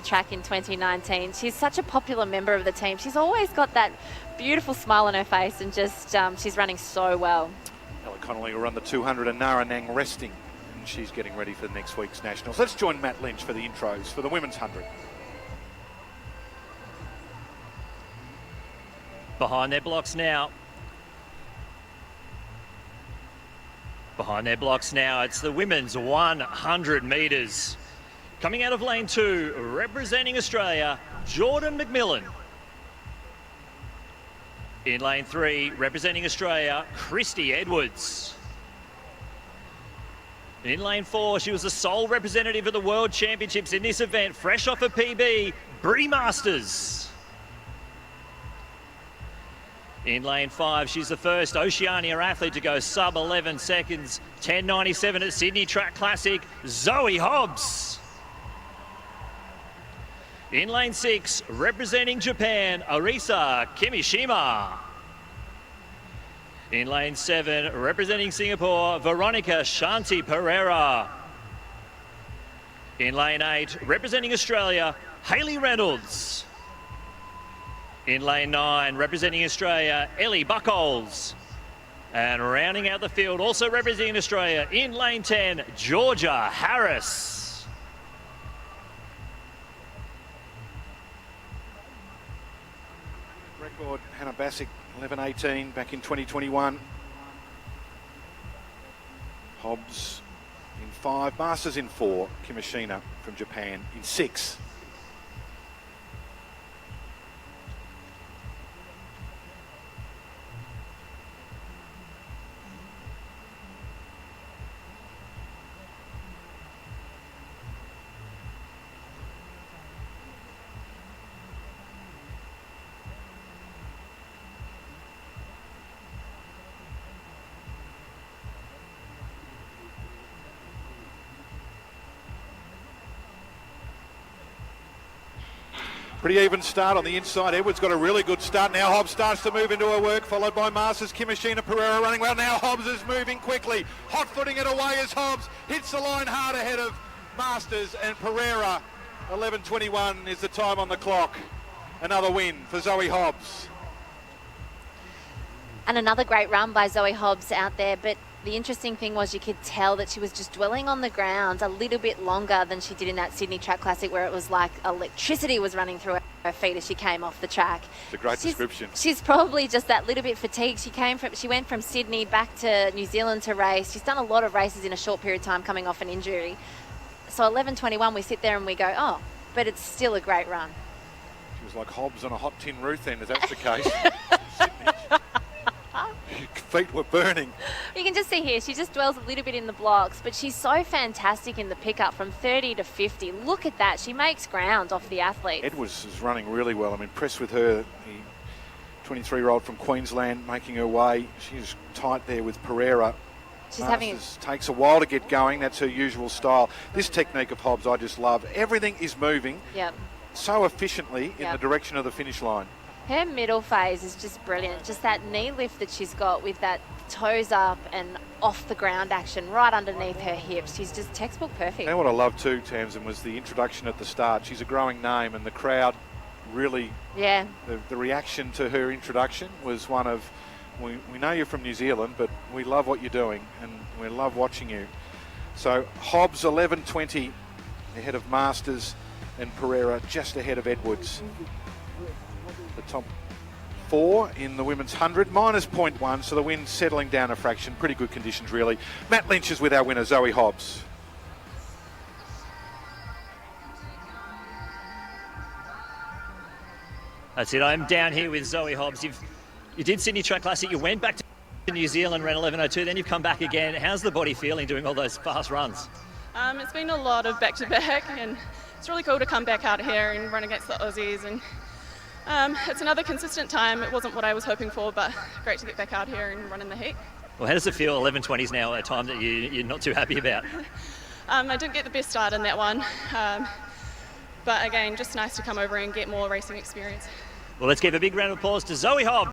track in 2019. She's such a popular member of the team. She's always got that beautiful smile on her face, and just she's running so well. Ella Connolly will run the 200 and Nara Nang resting, and she's getting ready for next week's Nationals. Let's join Matt Lynch for the intros for the women's 100. Behind their blocks now. Behind their blocks now, it's the women's 100 metres. Coming out of lane 2, representing Australia, Jordan McMillan. In lane 3, representing Australia, Christy Edwards. In lane 4, she was the sole representative of the World Championships in this event, fresh off a PB, Brie Masters. In lane 5, she's the first Oceania athlete to go sub 11 seconds, 10.97 at Sydney Track Classic, Zoe Hobbs. In lane 6, representing Japan, Arisa Kimishima. In lane 7, representing Singapore, Veronica Shanti Pereira. In lane 8, representing Australia, Hayley Reynolds. In lane 9, representing Australia, Ellie Buchholz. And rounding out the field, also representing Australia, in lane 10, Georgia Harris. Record Hannah Bassick, 11.18 back in 2021. Hobbs in 5, Masters in 4, Kimishima from Japan in 6. Pretty even start on the inside. Edwards got a really good start. Now Hobbs starts to move into her work, followed by Masters. Kimishima Pereira running well. Now Hobbs is moving quickly. Hot footing it away as Hobbs hits the line hard ahead of Masters and Pereira. 11.21 is the time on the clock. Another win for Zoe Hobbs. And another great run by Zoe Hobbs out there, but the interesting thing was you could tell that she was just dwelling on the ground a little bit longer than she did in that Sydney Track Classic, where it was like electricity was running through her feet as she came off the track. It's a great description. She's probably just that little bit fatigued. She went from Sydney back to New Zealand to race. She's done a lot of races in a short period of time coming off an injury. So 11.21, we sit there and we go, oh, but it's still a great run. She was like Hobbs on a hot tin roof then, if that's the case. Feet were burning. You can just see here, she just dwells a little bit in the blocks, but she's so fantastic in the pickup from 30 to 50. Look at that. She makes ground off the athlete. Edwards is running really well. I'm impressed with her. The 23-year-old from Queensland making her way. She's tight there with Pereira. She's having takes a while to get going. That's her usual style. This technique of Hobbs I just love. Everything is moving so efficiently in the direction of the finish line. Her middle phase is just brilliant. Just that knee lift that she's got with that toes up and off the ground action right underneath her hips. She's just textbook perfect. And what I love too, Tamsin, was the introduction at the start. She's a growing name, and the crowd really, the reaction to her introduction was one of, we know you're from New Zealand, but we love what you're doing and we love watching you. So Hobbs 11.20 ahead of Masters, and Pereira just ahead of Edwards. The top 4 in the women's 100, minus 0.1, so the wind's settling down a fraction. Pretty good conditions, really. Matt Lynch is with our winner, Zoe Hobbs. That's it. I'm down here with Zoe Hobbs. You did Sydney Track Classic. You went back to New Zealand, ran 11.02. Then you've come back again. How's the body feeling doing all those fast runs? It's been a lot of back-to-back, and it's really cool to come back out here and run against the Aussies. And it's another consistent time. It wasn't what I was hoping for, but great to get back out here and run in the heat. Well, how does it feel? 11.20 is now a time that you're not too happy about. I didn't get the best start in that one, but again, just nice to come over and get more racing experience. Well, let's give a big round of applause to Zoe Hobbs.